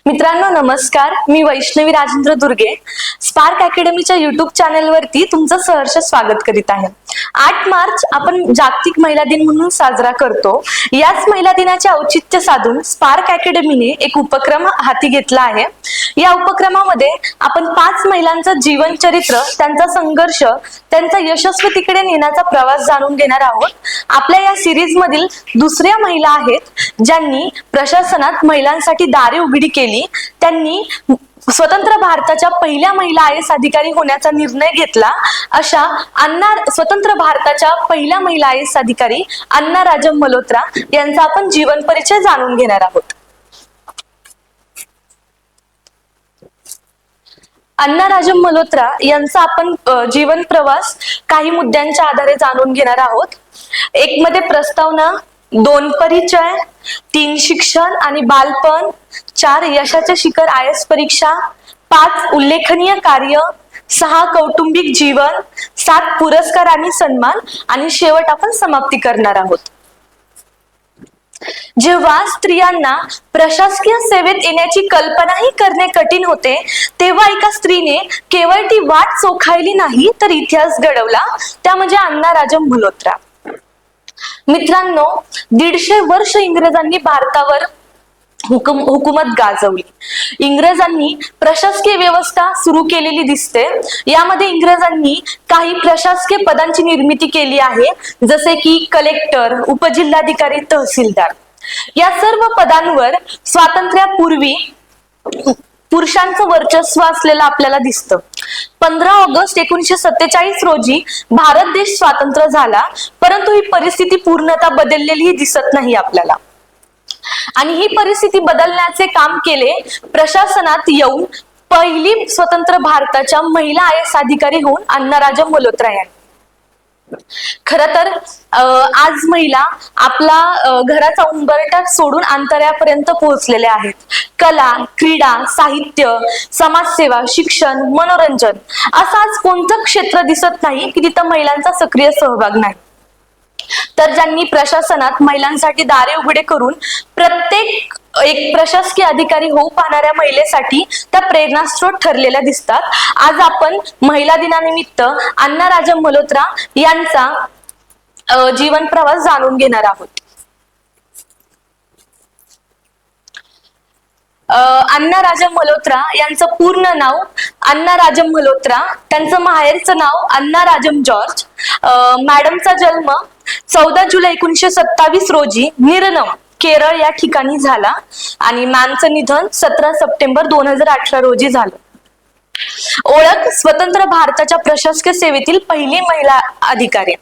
मित्रांनो नमस्कार, मी वैष्णवी राजेंद्र दुर्गे spark अकॅडमीच्या YouTube चॅनलवरती तुमचं सहर्ष स्वागत करीत आहे। 8 मार्च आपण जागतिक महिला दिन म्हणून साजरा करतो। याच महिला दिनाचे औचित्य साधून स्पार्क अकॅडमीने एक उपक्रम हाती घेतला आहे। या उपक्रमामध्ये आपण 5 महिलांचं जीवन चरित्र, त्यांचा संघर्ष, त्यांचा यशस्वीतेकडे नेण्याचा प्रवास जाणून घेणार आहोत। आपल्या या सिरीज मधील दुसऱ्या महिला आहेत ज्यांनी प्रशासनात महिलांसाठी दारे उघडी केली। त्यांनी स्वतंत्र भारताच्या पहिल्या महिला IAS अधिकारी होण्याचा निर्णय घेतला। अशा स्वतंत्र भारताच्या पहिल्या महिला IAS अधिकारी अन्ना राजम मल्होत्रा यांचा आपण जीवन परिचय जाणून घेणार आहोत। अन्ना राजम मल्होत्रा यांचा आपण जीवन प्रवास काही मुद्द्यांच्या आधारे जाणून घेणार आहोत। 1 मध्ये प्रस्तावना, 2 परिचय, 3 शिक्षण आणि बालपण, 4 यशाचे शिखर IAS परीक्षा, 5 उल्लेखनीय कार्य, 6 कौटुंबिक जीवन, 7 पुरस्कार आणि सन्मान आणि शेवट आपण समाप्ती करणार आहोत। जेव्हा स्त्रियांना प्रशासकीय सेवेत येण्याची कल्पनाही करणे कठीण होते, तेव्हा एका स्त्रीने केवळ ती वाट चोखाळली नाही तर इतिहास घडवला, त्या म्हणजे अन्ना राजम मल्होत्रा। मित्रांनो, 150 वर्ष इंग्रजांनी भारतावर हुकूमत गाजवली। इंग्रजांनी प्रशासकीय व्यवस्था सुरू केलेली दिसते। यामध्ये इंग्रजांनी काही प्रशासकीय पदांची निर्मिती केली आहे, जसे की कलेक्टर, उपजिल्हाधिकारी, तहसीलदार। या सर्व पदांवर स्वातंत्र्यापूर्वी पुरुषांचं वर्चस्व असलेलं आपल्याला दिसतं। 15 ऑगस्ट 1947 रोजी भारत देश स्वतंत्र झाला, परंतु ही परिस्थिती पूर्णतः बदललेली दिसत नाही आपल्याला। आणि ही परिस्थिती बदलण्याचे काम केले प्रशासनात येऊन पहिली स्वतंत्र भारताच्या महिला IAS अधिकारी होऊन अन्ना राजम मल्होत्रा यांनी। खरं तर आज महिला आपला घराचा उंबरठा सोडून अंतराळापर्यंत पोहोचलेल्या आहेत। कला, क्रीडा, साहित्य, समाजसेवा, शिक्षण, मनोरंजन असं आज कोणतं क्षेत्र दिसत नाही की तिथं महिलांचा सक्रिय सहभाग नाही। तर ज्यांनी प्रशासनात महिलांसाठी दारे उघडे करून प्रत्येक एक प्रशासकीय अधिकारी होऊ पाहणाऱ्या महिलेसाठी त्या प्रेरणास्त्रोत ठरलेल्या दिसतात। आज आपण महिला दिनानिमित्त अन्ना राजम मल्होत्रा यांचा जीवन प्रवास जाणून घेणार आहोत। अन्ना राजम मल्होत्रा यांचं पूर्ण नाव अन्ना राजम मल्होत्रा, त्यांचं माहेरचं नाव अन्ना राजम जॉर्ज। मॅडमचा जन्म 14 जुलै 1927 रोजी निरनम, केरळ या ठिकाणी झाला आणि मॅमचं निधन 17 सप्टेंबर 2018 रोजी झालं। ओळख: स्वतंत्र भारताच्या प्रशासकीय सेवेतील पहिली महिला अधिकारी।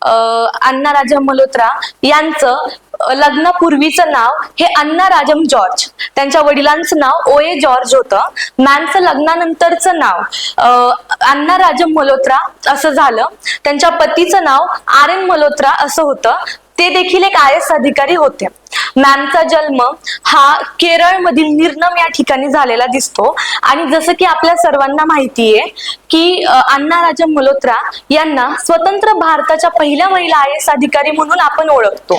अन्ना राजम मल्होत्रा यांचं लग्नापूर्वीचं नाव हे अन्ना राजम जॉर्ज, त्यांच्या वडिलांचं नाव OA जॉर्ज होतं। मॅमचं लग्नानंतरचं नाव अन्ना राजम मल्होत्रा असं झालं। त्यांच्या पतीचं नाव RN मल्होत्रा असं होतं, ते देखील एक IAS अधिकारी होते। मॅमचा जन्म हा केरळ मधील निरनम या ठिकाणी झालेला दिसतो। आणि जसं की आपल्या सर्वांना माहिती आहे की अन्ना राजम मल्होत्रा यांना स्वतंत्र भारताच्या पहिल्या महिला IAS अधिकारी म्हणून आपण ओळखतो।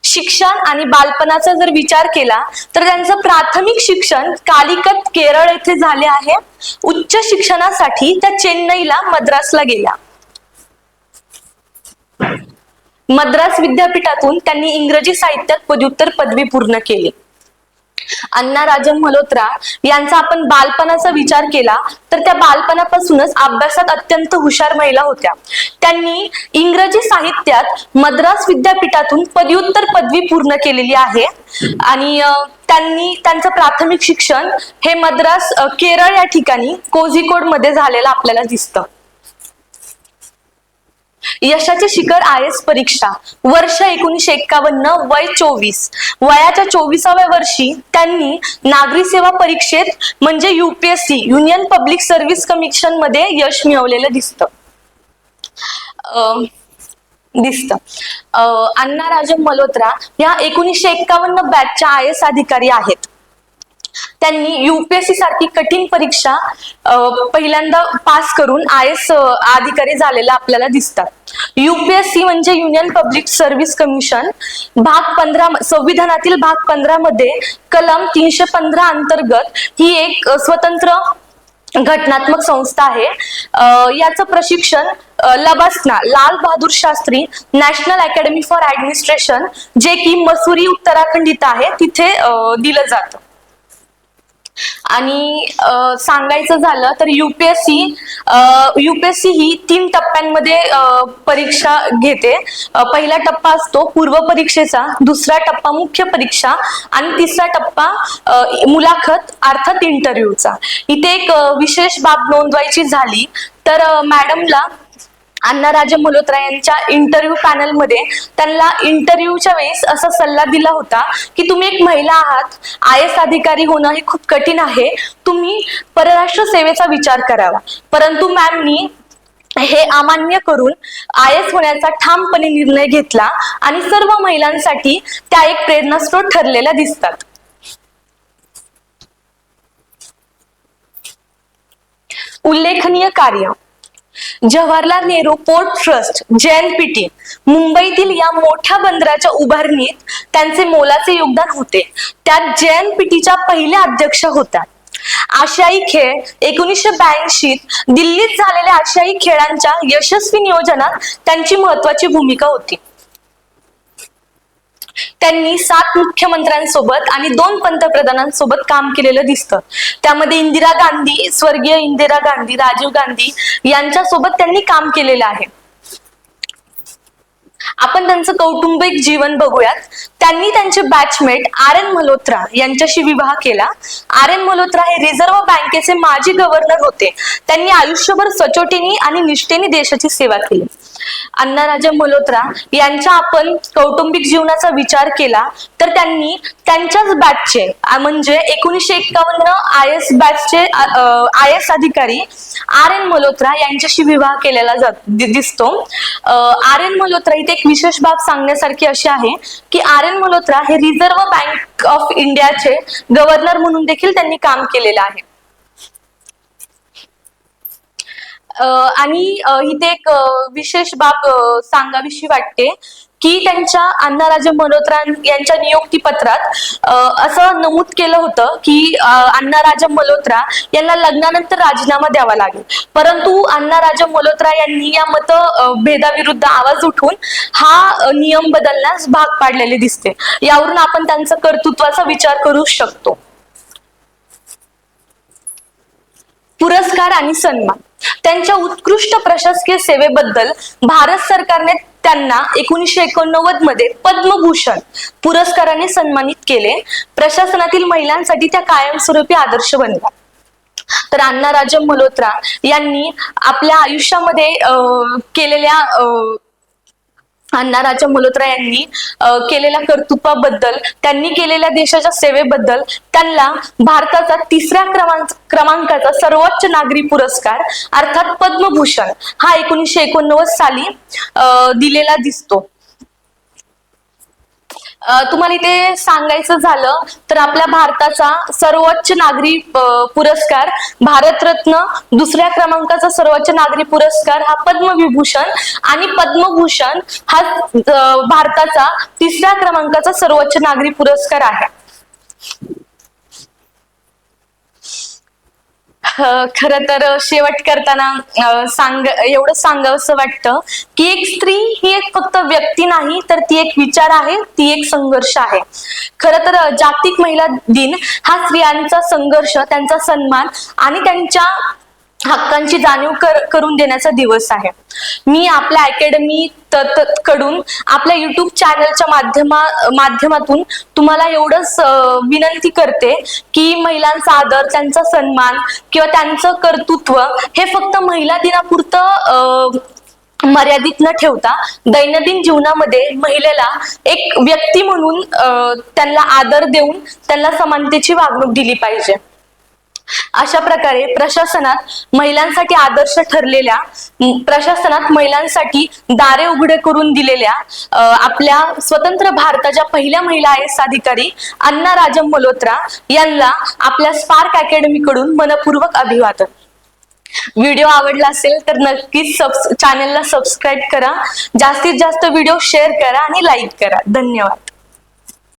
शिक्षण आणि बालपणाचा जर विचार केला तर त्यांचं प्राथमिक शिक्षण कालिकत, केरळ येथे झाले आहे। उच्च शिक्षणासाठी त्या चेन्नईला, मद्रासला गेल्या। मद्रास विद्यापीठातून त्यांनी इंग्रजी साहित्यात पदव्युत्तर पदवी पूर्ण केली। अन्ना राजम मल्होत्रा यांचा आपण बालपणाचा विचार केला तर त्या बालपणापासूनच अभ्यासात अत्यंत हुशार महिला होत्या। त्यांनी इंग्रजी साहित्यात मद्रास विद्यापीठातून पदव्युत्तर पदवी पूर्ण केलेली आहे आणि त्यांनी त्यांचं प्राथमिक शिक्षण हे मद्रास, केरळ या ठिकाणी कोझिकोड मध्ये झालेलं आपल्याला दिसतं। यशाचे शिखर IAS परीक्षा, वर्ष 1951, वय 24। वयाच्या 24व्या वर्षी त्यांनी नागरी सेवा परीक्षेत म्हणजे UPSC, union public service commission मध्ये यश मिळवलेलं दिसतं। अन्ना राजम मल्होत्रा या 1951 बॅचच्या IAS अधिकारी आहेत। त्यांनी UPSC सारखी कठीण परीक्षा पहिल्यांदा पास करून IAS अधिकारी झालेला आपल्याला दिसतात। UPSC म्हणजे युनियन पब्लिक सर्व्हिस कमिशन. भाग 15 संविधानातील भाग 15 मध्ये कलम 315 अंतर्गत ही एक स्वतंत्र घटनात्मक संस्था आहे. याचं प्रशिक्षण LBSNAA Lal Bahadur Shastri national academy for administration, जे की मसुरी उत्तराखंड इथं आहे, तिथे दिलं जातं. आणि सांगायचं झालं तर युपीएससी ही 3 टप्प्यांमध्ये परीक्षा घेते. पहिला टप्पा असतो पूर्व परीक्षेचा, दुसरा टप्पा मुख्य परीक्षा आणि तिसरा टप्पा मुलाखत अर्थात इंटरव्ह्यूचा. इथे एक विशेष बाब नोंदवायची झाली तर मॅडमला अण्णाराजे मल्होत्रा यांच्या इंटरव्ह्यू पॅनलमध्ये त्यांना इंटरव्ह्यूच्या वेळेस असा सल्ला दिला होता की तुम्ही एक महिला आहात, IAS अधिकारी होणं हे खूप कठीण आहे, तुम्ही परराष्ट्र सेवेचा विचार करावा. परंतु मॅमनी हे अमान्य करून IAS होण्याचा ठामपणे निर्णय घेतला आणि सर्व महिलांसाठी त्या एक प्रेरणास्त्रोत ठरलेल्या दिसतात. उल्लेखनीय कार्य. Jawaharlal Nehru port trust JNPT मुंबईतील या मोठ्या बंदराच्या उभारणीत त्यांचे मोलाचे योगदान होते. त्यात JNPTच्या पहिल्या अध्यक्ष होत्या. आशियाई खेळ 1982 दिल्लीत झालेल्या आशियाई खेळांच्या यशस्वी नियोजनात त्यांची महत्वाची भूमिका होती. त्यांनी 7 मुख्यमंत्र्यांसोबत आणि 2 पंतप्रधानांसोबत काम केलेलं दिसतं. त्यामध्ये इंदिरा गांधी, स्वर्गीय इंदिरा गांधी, राजीव गांधी यांच्यासोबत त्यांनी काम केलेलं आहे. आपण त्यांचं कौटुंबिक जीवन बघूयात. त्यांनी त्यांचे बॅचमेट RN मल्होत्रा यांच्याशी विवाह केला. RN मल्होत्रा हे रिझर्व्ह बँकेचे माजी गव्हर्नर होते. त्यांनी आयुष्यभर सचोटीने आणि निष्ठेने देशाची सेवा केली. अण्णाराजे मल्होत्रा यांच्या आपण कौटुंबिक जीवनाचा विचार केला तर त्यांनी त्यांच्याच बॅचचे म्हणजे 1951 IAS बॅचचे IAS अधिकारी RN मल्होत्रा यांच्याशी विवाह केलेला दिसतो. RN मल्होत्रा इथे एक विशेष बाब सांगण्यासारखी अशी आहे की RN मल्होत्रा हे रिझर्व्ह बँक ऑफ इंडियाचे गव्हर्नर म्हणून देखील त्यांनी काम केलेलं आहे. आणि इथे एक विशेष बाब सांगावीशी वाटते की त्यांच्या अण्णाराजे मल्होत्रा यांच्या नियुक्ती पत्रात असं नमूद केलं होतं की अण्णाराजे मल्होत्रा यांना लग्नानंतर राजीनामा द्यावा लागेल. परंतु अण्णाराजे मल्होत्रा यांनी या मतभेदाविरुद्ध आवाज उठवून हा नियम बदलण्यास भाग पाडलेले दिसते. यावरून आपण त्यांचा कर्तृत्वाचा विचार करू शकतो. पुरस्कार आणि सन्मान. त्यांच्या उत्कृष्ट प्रशासकीय सेवेबद्दल भारत सरकारने त्यांना 1989 मध्ये पद्मभूषण पुरस्काराने सन्मानित केले. प्रशासनातील महिलांसाठी त्या कायमस्वरूपी आदर्श बनल्या. तर अण्णाराजे मल्होत्रा यांनी आपल्या आयुष्यामध्ये अण्णाराजे मल्होत्रा यांनी केलेल्या कर्तृत्वाबद्दल, त्यांनी केलेल्या देशाच्या सेवेबद्दल त्यांना भारताचा 3ऱ्या क्रमांकाचा सर्वोच्च नागरी पुरस्कार अर्थात पद्मभूषण हा 1989 साली दिलेला दिसतो. तुम्हाला इथे सांगायचं झालं तर आपल्या भारताचा सर्वोच्च नागरी पुरस्कार भारतरत्न, 2ऱ्या क्रमांकाचा सर्वोच्च नागरी पुरस्कार हा पद्मविभूषण आणि पद्मभूषण हा भारताचा 3ऱ्या क्रमांकाचा सर्वोच्च नागरी पुरस्कार आहे. खरं तर शेवट करताना एवढं सांगावंसं वाटतं की एक स्त्री ही एक फक्त व्यक्ती नाही तर ती एक विचार आहे, ती एक संघर्ष आहे. खरं तर जागतिक महिला दिन हा स्त्रियांचा संघर्ष, त्यांचा सन्मान आणि त्यांच्या हक्कांची जाणीव करून देण्याचा दिवस आहे. मी आपल्या अकॅडमी कडून आपल्या YouTube चॅनलच्या माध्यमातून तुम्हाला एवढंच विनंती करते की महिलांचा आदर, त्यांचा सन्मान किंवा त्यांचं कर्तृत्व हे फक्त महिला दिनापुरतं मर्यादित न ठेवता दैनंदिन जीवनामध्ये महिलेला एक व्यक्ती म्हणून त्यांना आदर देऊन त्यांना समानतेची वागणूक दिली पाहिजे. अशा प्रकारे प्रशासनात महिलांसाठी आदर्श ठरलेल्या, प्रशासनात महिलांसाठी दारे उघडे करून दिलेल्या आपल्या स्वतंत्र भारताच्या पहिल्या महिला IAS अधिकारी अण्णाराजे मल्होत्रा यांना आपल्या स्पार्क अकॅडमी कडून मनपूर्वक अभिवादन. व्हिडिओ आवडला असेल तर नक्कीच चॅनलला सबस्क्राईब करा, जास्तीत जास्त व्हिडिओ शेअर करा आणि लाईक करा. धन्यवाद.